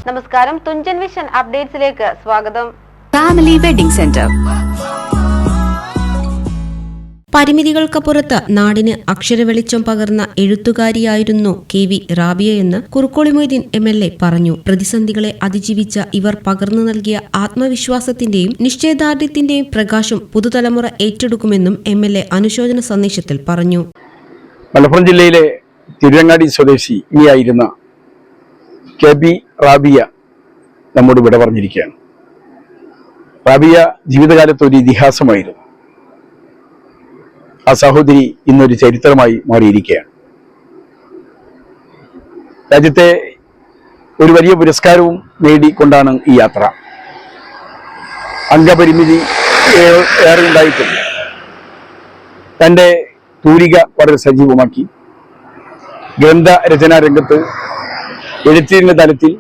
നമസ്കാരം, തുഞ്ചൻ വിഷൻ അപ്ഡേറ്റ്സിലേക്ക് സ്വാഗതം. Family wedding centre. പരിമിതികൾക്കപ്പുറത്ത് നാടിന് അക്ഷരവെളിച്ചം പകർന്ന എഴുത്തുകാരിയായിരുന്നു KV റാബിയയെന്ന് കുറുക്കോളി മൊയ്തീൻ MLA പറഞ്ഞു. പ്രതിസന്ധികളെ അതിജീവിച്ച ഇവർ പകർന്നു നൽകിയ ആത്മവിശ്വാസത്തിന്റെയും നിശ്ചയദാർഢ്യത്തിന്റെയും പ്രകാശം പുതുതലമുറ ഏറ്റെടുക്കുമെന്നും MLA അനുശോചന സന്ദേശത്തിൽ പറഞ്ഞു. മലപ്പുറം ജില്ലയിലെ തിരുവങ്ങാടി സ്വദേശിനിയായിരുന്ന KV റാബിയ നമ്മോട് വിട പറഞ്ഞിരിക്കുകയാണ്. റാബിയ ജീവിതകാലത്ത് ഒരു ഇതിഹാസമായിരുന്നു. ആ സഹോദരി ഇന്നൊരു ചരിത്രമായി മാറിയിരിക്കുകയാണ്. രാജ്യത്തെ ഒരു വലിയ പുരസ്കാരവും നേടിക്കൊണ്ടാണ് ഈ യാത്ര. അംഗപരിമിതി ഏറെ ഉണ്ടായിട്ടുണ്ട്. തൻ്റെ തൂലിക വളരെ സജീവമാക്കി ഗ്രന്ഥരചനാ രംഗത്ത് എഴുത്തിന്റെ തലത്തിൽ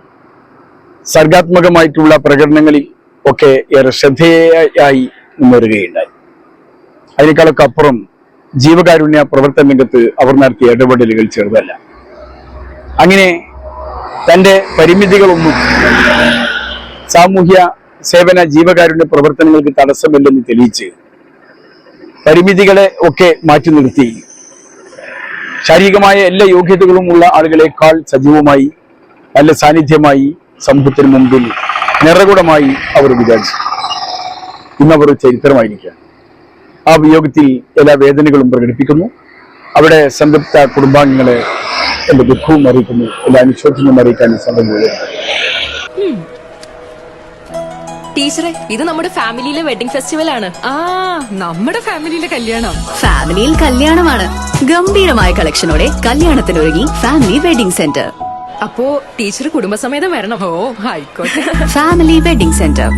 സർഗാത്മകമായിട്ടുള്ള പ്രകടനങ്ങളിൽ ഒക്കെ ഏറെ ശ്രദ്ധേയയായി മുന്നേറുകയുണ്ടായി. അതിനേക്കാളൊക്കെ അപ്പുറം ജീവകാരുണ്യ പ്രവർത്തന രംഗത്ത് അവർ നടത്തിയ ഇടപെടലുകൾ ചെറുതല്ല. അങ്ങനെ തൻ്റെ പരിമിതികളൊന്നും സാമൂഹ്യ സേവന ജീവകാരുണ്യ പ്രവർത്തനങ്ങൾക്ക് തടസ്സമില്ലെന്ന് തെളിയിച്ച് പരിമിതികളെ ഒക്കെ മാറ്റി നിർത്തി ശാരീരികമായ എല്ലാ യോഗ്യതകളുമുള്ള ആളുകളെക്കാൾ സജീവമായി നല്ല സാന്നിധ്യമായി സമൂഹത്തിന് മുമ്പിൽ നിറകുടമായി അവർ വിചാരിച്ചു. ഇന്നവർ ചരിത്രമായിരിക്കുക. ആ വിയോഗത്തിൽ എല്ലാ വേദനകളും പ്രകടിപ്പിക്കുന്നു. അവിടെ സംതൃപ്ത കുടുംബാംഗങ്ങളെ എന്റെ ദുഃഖവും അറിയിക്കുന്നു, എല്ലാ അനുശോചനവും അറിയിക്കാൻ സമയമുള്ളത്. ടീച്ചറെ, ഇത് നമ്മുടെ ഫാമിലിയിലെ വെഡിങ് ഫെസ്റ്റിവൽ ആണ്. നമ്മുടെ ഫാമിലിയിലെ കല്യാണം. ഫാമിലിയിൽ കല്യാണമാണ്. ഗംഭീരമായ കളക്ഷനോടെ കല്യാണത്തിനൊരുങ്ങി ഫാമിലി വെഡിംഗ് സെന്റർ. അപ്പോ ടീച്ചർ കുടുംബസമേതം വരണം. ഓ, ആയിക്കോട്ടെ. Family wedding centre.